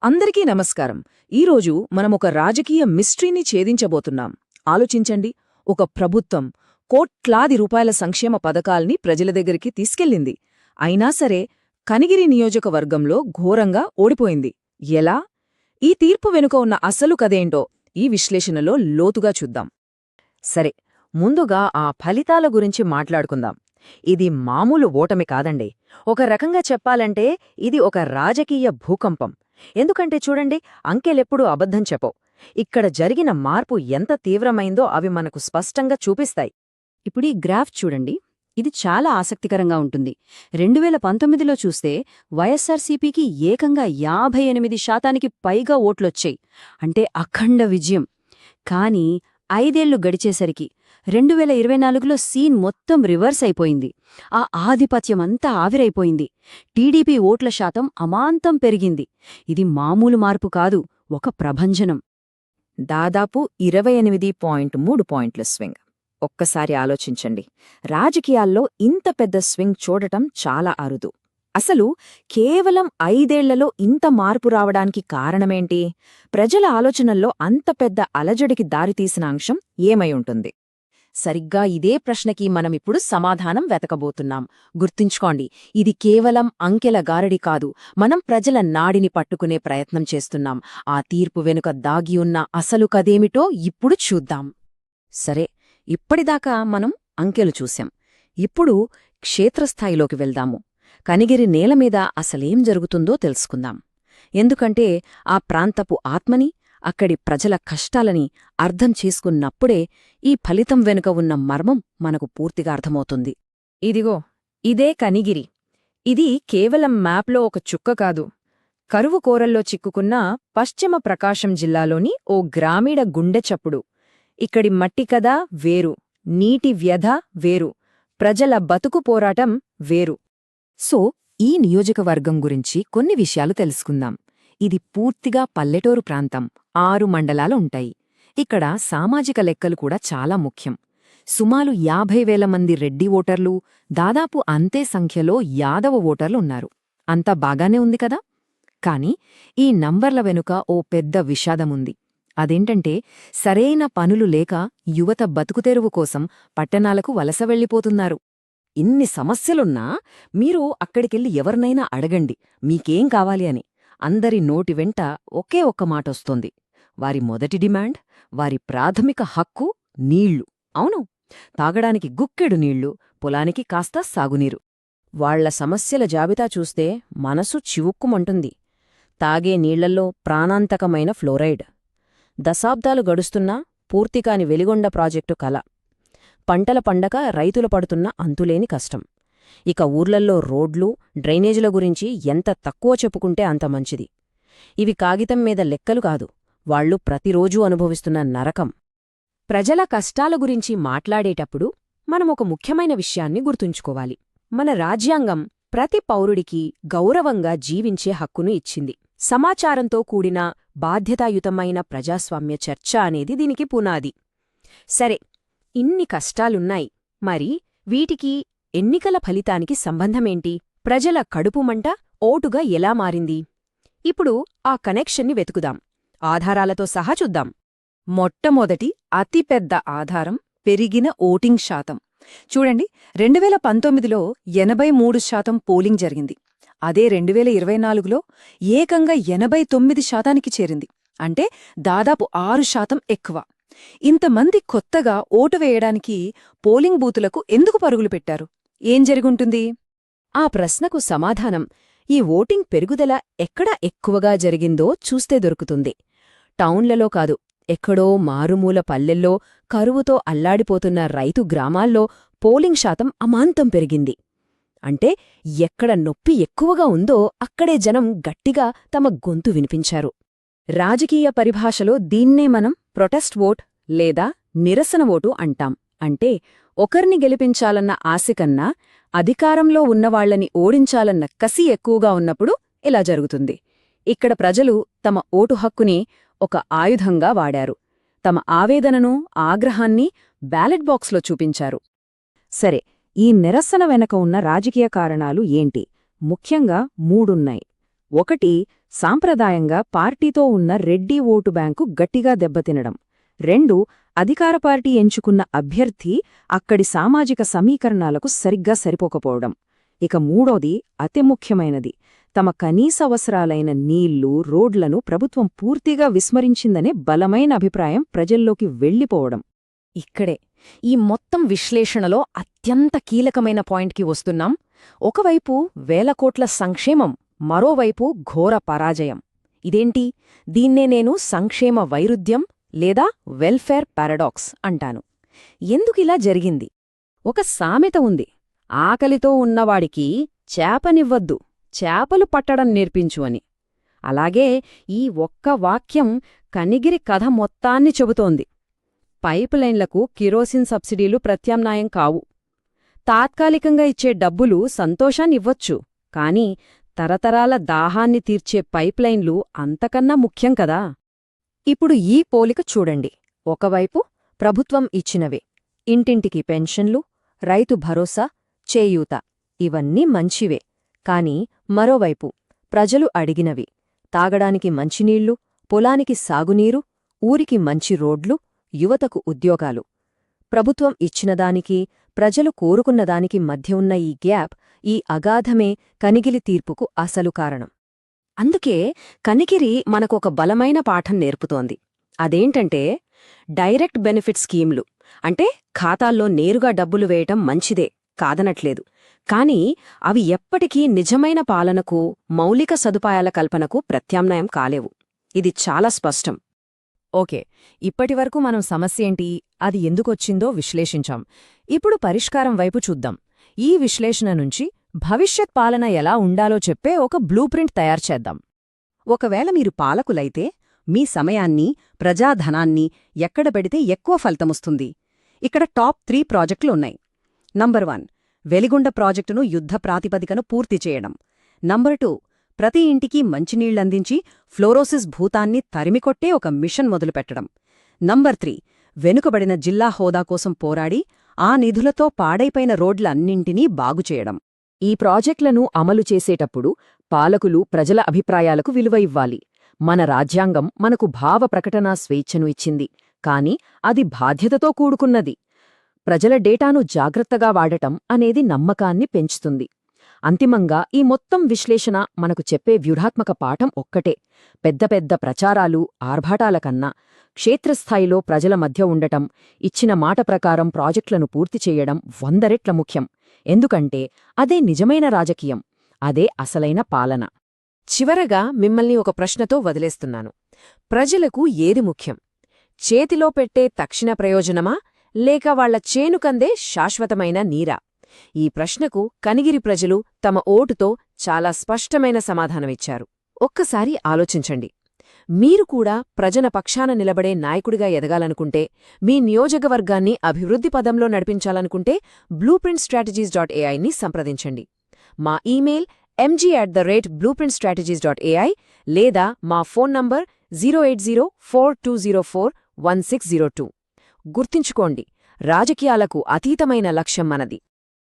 అందరికీ నమస్కారం. ఈరోజు మనమొక రాజకీయ మిస్టరీని ఛేదించబోతున్నాం. ఆలోచించండి, ఒక ప్రభుత్వం కోట్లాది రూపాయల సంక్షేమ పథకాల్ని ప్రజల దగ్గరికి తీసుకెళ్ళింది. అయినా సరే కనిగిరి నియోజకవర్గంలో ఘోరంగా ఓడిపోయింది. ఎలా? ఈ తీర్పు వెనుక ఉన్న అసలు కథేంటో ఈ విశ్లేషణలో లోతుగా చూద్దాం. సరే, ముందుగా ఆ ఫలితాల గురించి మాట్లాడుకుందాం. ఇది మామూలు ఓటమి కాదండి. ఒక రకంగా చెప్పాలంటే ఇది ఒక రాజకీయ భూకంపం. ఎందుకంటే చూడండి, అంకెలెప్పుడూ అబద్ధం చెప్పవు. ఇక్కడ జరిగిన మార్పు ఎంత తీవ్రమైందో అవి మనకు స్పష్టంగా చూపిస్తాయి. ఇప్పుడు ఈ గ్రాఫ్ చూడండి, ఇది చాలా ఆసక్తికరంగా ఉంటుంది. 2019లో చూస్తే వైఎస్సార్సీపీకి ఏకంగా 58% పైగా ఓట్లొచ్చాయి. అంటే అఖండ విజయం. కానీ 5 ఏళ్లు గడిచేసరికి 2024లో సీన్ మొత్తం రివర్స్ అయిపోయింది. ఆ ఆధిపత్యమంతా ఆవిరైపోయింది. టీడీపీ ఓట్ల శాతం అమాంతం పెరిగింది. ఇది మామూలు మార్పు కాదు, ఒక ప్రభంజనం. దాదాపు 28.3 పాయింట్ల స్వింగ్. ఒక్కసారి ఆలోచించండి, రాజకీయాల్లో ఇంత పెద్ద స్వింగ్ చూడటం చాలా అరుదు. అసలు కేవలం 5 ఏళ్లలో ఇంత మార్పు రావడానికి కారణమేంటి? ప్రజల ఆలోచనల్లో అంత పెద్ద అలజడికి దారితీసిన అంశం ఏమై ఉంటుంది? సరిగ్గా ఇదే ప్రశ్నకి మనమిప్పుడు సమాధానం వెతకబోతున్నాం. గుర్తుంచుకోండి, ఇది కేవలం అంకెల గారడి కాదు. మనం ప్రజల నాడిని పట్టుకునే ప్రయత్నం చేస్తున్నాం. ఆ తీర్పు వెనుక దాగియున్న అసలు కదేమిటో ఇప్పుడు చూద్దాం. సరే, ఇప్పటిదాకా మనం అంకెలు చూశాం. ఇప్పుడు క్షేత్రస్థాయిలోకి వెళ్దాము. కనిగిరి నేలమీద అసలేం జరుగుతుందో తెలుసుకుందాం. ఎందుకంటే ఆ ప్రాంతపు ఆత్మని, అక్కడి ప్రజల కష్టాలని అర్థం చేసుకున్నప్పుడే ఈ ఫలితం వెనుక ఉన్న మర్మం మనకు పూర్తిగా అర్థమవుతుంది. ఇదిగో, ఇదే కనిగిరి. ఇది కేవలం మ్యాప్లో ఒక చుక్క కాదు. కరువు కోరల్లో చిక్కుకున్న పశ్చిమ ప్రకాశం జిల్లాలోని ఓ గ్రామీణ గుండెచప్పుడు. ఇక్కడి మట్టి కథ వేరు, నీటి వ్యధ వేరు, ప్రజల బతుకు పోరాటం వేరు. సో, ఈ నియోజకవర్గం గురించి కొన్ని విషయాలు తెలుసుకుందాం. ఇది పూర్తిగా పల్లెటూరు ప్రాంతం. 6 మండలాలు ఉంటాయి. ఇక్కడ సామాజిక లెక్కలు కూడా చాలా ముఖ్యం. సుమారు 50,000 మంది రెడ్డి ఓటర్లు, దాదాపు అంతే సంఖ్యలో యాదవ ఓటర్లు ఉన్నారు. అంతా బాగానే ఉంది కదా? కాని ఈ నంబర్ల వెనుక ఓ పెద్ద విషాదముంది. అదేంటంటే, సరైన పనులు లేక యువత బతుకుతెరువు కోసం పట్టణాలకు వలస వెళ్ళిపోతున్నారు. ఇన్ని సమస్యలున్నా మీరు అక్కడికెళ్ళి ఎవరినైనా అడగండి, మీకేం కావాలి అని. అందరి నోటి వెంట ఒకే ఒక్క మాటొస్తోంది. వారి మొదటి డిమాండ్, వారి ప్రాథమిక హక్కు నీళ్లు. అవును, తాగడానికి గుక్కెడు నీళ్లు, పొలానికి కాస్త సాగునీరు. వాళ్ల సమస్యల జాబితా చూస్తే మనసు చివుక్కుమంటుంది. తాగే నీళ్లల్లో ప్రాణాంతకమైన ఫ్లోరైడ్. దశాబ్దాలు గడుస్తున్నా పూర్తికాని వెలిగొండ ప్రాజెక్టు కల. పంటల పండక రైతుల పడుతున్న అంతులేని కష్టం. ఇక ఊర్లల్లో రోడ్లు, డ్రైనేజీల గురించి ఎంత తక్కువ చెప్పుకుంటే అంత మంచిది. ఇవి కాగితం మీద లెక్కలు కాదు, వాళ్లు ప్రతిరోజూ అనుభవిస్తున్న నరకం. ప్రజల కష్టాల గురించి మాట్లాడేటప్పుడు మనమొక ముఖ్యమైన విషయాన్ని గుర్తుంచుకోవాలి. మన రాజ్యాంగం ప్రతి పౌరుడికి గౌరవంగా జీవించే హక్కును ఇచ్చింది. సమాచారంతో కూడిన బాధ్యతాయుతమైన ప్రజాస్వామ్య చర్చ అనేది దీనికి పునాది. సరే, ఇన్ని కష్టాలున్నాయి. మరి వీటికి ఎన్నికల ఫలితానికి సంబంధమేంటి? ప్రజల కడుపుమంట ఓటుగా ఎలా మారింది? ఇప్పుడు ఆ కనెక్షన్ని వెతుకుదాం. ఆధారాలతో సహా చూద్దాం. మొట్టమొదటి అతిపెద్ద ఆధారం పెరిగిన ఓటింగ్ శాతం. చూడండి, 2019లో 83% పోలింగ్ జరిగింది. అదే 2024లో ఏకంగా 89%కి చేరింది. అంటే దాదాపు 6% ఎక్కువ. ఇంతమంది కొత్తగా ఓటు వేయడానికి పోలింగ్ బూతులకు ఎందుకు పరుగులు పెట్టారు? ఏం జరిగుంటుంది? ఆ ప్రశ్నకు సమాధానం ఈ ఓటింగ్ పెరుగుదల ఎక్కడ ఎక్కువగా జరిగిందో చూస్తే దొరుకుతుంది. టౌన్లలో కాదు, ఎక్కడో మారుమూల పల్లెల్లో, కరువుతో అల్లాడిపోతున్న రైతు గ్రామాల్లో పోలింగ్ శాతం అమాంతం పెరిగింది. అంటే ఎక్కడ నొప్పి ఎక్కువగా ఉందో అక్కడే జనం గట్టిగా తమ గొంతు వినిపించారు. రాజకీయ పరిభాషలో దీన్నే మనం ప్రొటెస్ట్ ఓట్ లేదా నిరసన ఓటు అంటాం. అంటే ఒకరిని గెలిపించాలన్న ఆశకన్నా అధికారంలో ఉన్నవాళ్లని ఓడించాలన్న కసి ఎక్కువగా ఉన్నప్పుడు ఇలా జరుగుతుంది. ఇక్కడ ప్రజలు తమ ఓటు హక్కుని ఒక ఆయుధంగా వాడారు. తమ ఆవేదనను, ఆగ్రహాన్ని బ్యాలెట్ బాక్స్లో చూపించారు. సరే, ఈ నిరసన వెనక ఉన్న రాజకీయ కారణాలు ఏంటి? ముఖ్యంగా 3 ఉన్నాయి. ఒకటి, సాంప్రదాయంగా పార్టీతో ఉన్న రెడ్డి ఓటు బ్యాంకు గట్టిగా దెబ్బతినడం. 2 అధికార పార్టీ ఎంచుకున్న అభ్యర్థి అక్కడి సామాజిక సమీకరణాలకు సరిగ్గా సరిపోకపోవడం. ఇక 3ది అతి ముఖ్యమైనది, తమ కనీస అవసరాలైన నీళ్లు, రోడ్లను ప్రభుత్వం పూర్తిగా విస్మరించిందనే బలమైన అభిప్రాయం ప్రజల్లోకి వెళ్ళిపోవడం. ఇక్కడే ఈ మొత్తం విశ్లేషణలో అత్యంత కీలకమైన పాయింట్కి వస్తున్నాం. ఒకవైపు వేల కోట్ల సంక్షేమం, మరోవైపు ఘోర పరాజయం. ఇదేంటి? దీన్నే నేను సంక్షేమ వైరుధ్యం లేదా వెల్ఫేర్ పారాడాక్స్ అంటాను. ఎందుకిలా జరిగింది? ఒక సామెత ఉంది, ఆకలితో ఉన్నవాడికి చేపనివ్వద్దు, చేపలు పట్టడం నేర్పించు అని. అలాగే ఈ ఒక్క వాక్యం కనిగిరి కథ మొత్తాన్ని చెబుతోంది. పైపులైన్లకు కిరోసిన్ సబ్సిడీలు ప్రత్యామ్నాయం కావు. తాత్కాలికంగా ఇచ్చే డబ్బులు సంతోషాన్నివ్వొచ్చు, కాని తరతరాల దాహాన్ని తీర్చే పైప్లైన్లు అంతకన్నా ముఖ్యం కదా. ఇప్పుడు ఈ పోలిక చూడండి. ఒకవైపు ప్రభుత్వం ఇచ్చినవే, ఇంటింటికి పెన్షన్లు, రైతు భరోసా, చేయూత, ఇవన్నీ మంచివే. కాని మరోవైపు ప్రజలు అడిగినవి, తాగడానికి మంచినీళ్లు, పొలానికి సాగునీరు, ఊరికి మంచి రోడ్లు, యువతకు ఉద్యోగాలు. ప్రభుత్వం ఇచ్చినదానికి, ప్రజలు కోరుకున్నదానికి మధ్య ఉన్న ఈ గ్యాప్, ఈ అగాధమే కనిగిలి తీర్పుకు అసలు కారణం. అందుకే కనిగిరి మనకొక బలమైన పాఠం నేర్పుతోంది. అదేంటంటే, డైరెక్ట్ బెనిఫిట్ స్కీమ్లు అంటే ఖాతాల్లో నేరుగా డబ్బులు వేయటం మంచిదే, కాదనట్లేదు. కాని అవి ఎప్పటికీ నిజమైన పాలనకు, మౌలిక సదుపాయాల కల్పనకు ప్రత్యామ్నాయం కాలేవు. ఇది చాలా స్పష్టం. ఓకే, ఇప్పటివరకు మనం సమస్యేంటి, అది ఎందుకొచ్చిందో విశ్లేషించాం. ఇప్పుడు పరిష్కారం వైపు చూద్దాం. ఈ విశ్లేషణ నుంచి భవిష్యత్ పాలన ఎలా ఉండాలో చెప్పే ఒక బ్లూప్రింట్ తయారుచేద్దాం. ఒకవేళ మీరు పాలకులైతే మీ సమయాన్ని, ప్రజాధనాన్ని ఎక్కడ పెడితే ఎక్కువ ఫలితముస్తుంది? ఇక్కడ టాప్ 3 ప్రాజెక్టులున్నాయి. నంబర్ 1, వెలిగొండ ప్రాజెక్టును యుద్ధ ప్రాతిపదికన పూర్తి చేయడం. నంబర్ 2, ప్రతి ఇంటికి మంచినీళ్లందించి ఫ్లోరోసిస్ భూతాన్ని తరిమికొట్టే ఒక మిషన్ మొదలుపెట్టడం. నంబర్ 3, వెనుకబడిన జిల్లా హోదా కోసం పోరాడి ఆ నిధులతో పాడైపోయిన రోడ్లన్నింటినీ బాగుచేయడం. ఈ ప్రాజెక్టులను అమలు చేసేటప్పుడు పాలకులు ప్రజల అభిప్రాయాలకు విలువ ఇవ్వాలి. మన రాజ్యాంగం మనకు భావ ప్రకటనా స్వేచ్ఛను ఇచ్చింది, కాని అది బాధ్యతతో కూడుకున్నది. ప్రజల డేటాను జాగ్రత్తగా వాడటం అనేది నమ్మకాన్ని పెంచుతుంది. అంతిమంగా ఈ మొత్తం విశ్లేషణ మనకు చెప్పే వ్యూహాత్మక పాఠం ఒక్కటే: పెద్ద పెద్ద ప్రచారాలు, ఆర్భాటాల కన్నా క్షేత్రస్థాయిలో ప్రజల మధ్య ఉండటం, ఇచ్చిన మాట ప్రకారం ప్రాజెక్టులను పూర్తి చేయడం 100 రెట్ల ముఖ్యం. ఎందుకంటే అదే నిజమైన రాజకీయం, అదే అసలైన పాలన. చివరగా మిమ్మల్ని ఒక ప్రశ్నతో వదిలేస్తున్నాను. ప్రజలకు ఏది ముఖ్యం? చేతిలో పెట్టే తక్షణ ప్రయోజనమా, లేక వాళ్ల చేనుకందే శాశ్వతమైన నీరా? ఈ ప్రశ్నకు కనిగిరి ప్రజలు తమ ఓటుతో చాలా స్పష్టమైన సమాధానమిచ్చారు. ఒక్కసారి ఆలోచించండి. మీరు కూడా ప్రజల పక్షాన నిలబడే నాయకుడిగా ఎదగాలనుకుంటే, మీ నియోజకవర్గాన్ని అభివృద్ధి పదంలో నడిపించాలనుకుంటే blueprintstrategies.ai ని సంప్రదించండి. మా ఇమెయిల్ mg@blueprintstrategies.ai లేదా మా ఫోన్ నంబర్ 08042041602. గుర్తుంచుకోండి, రాజకీయాలకు అతీతమైన లక్ష్యం మనది.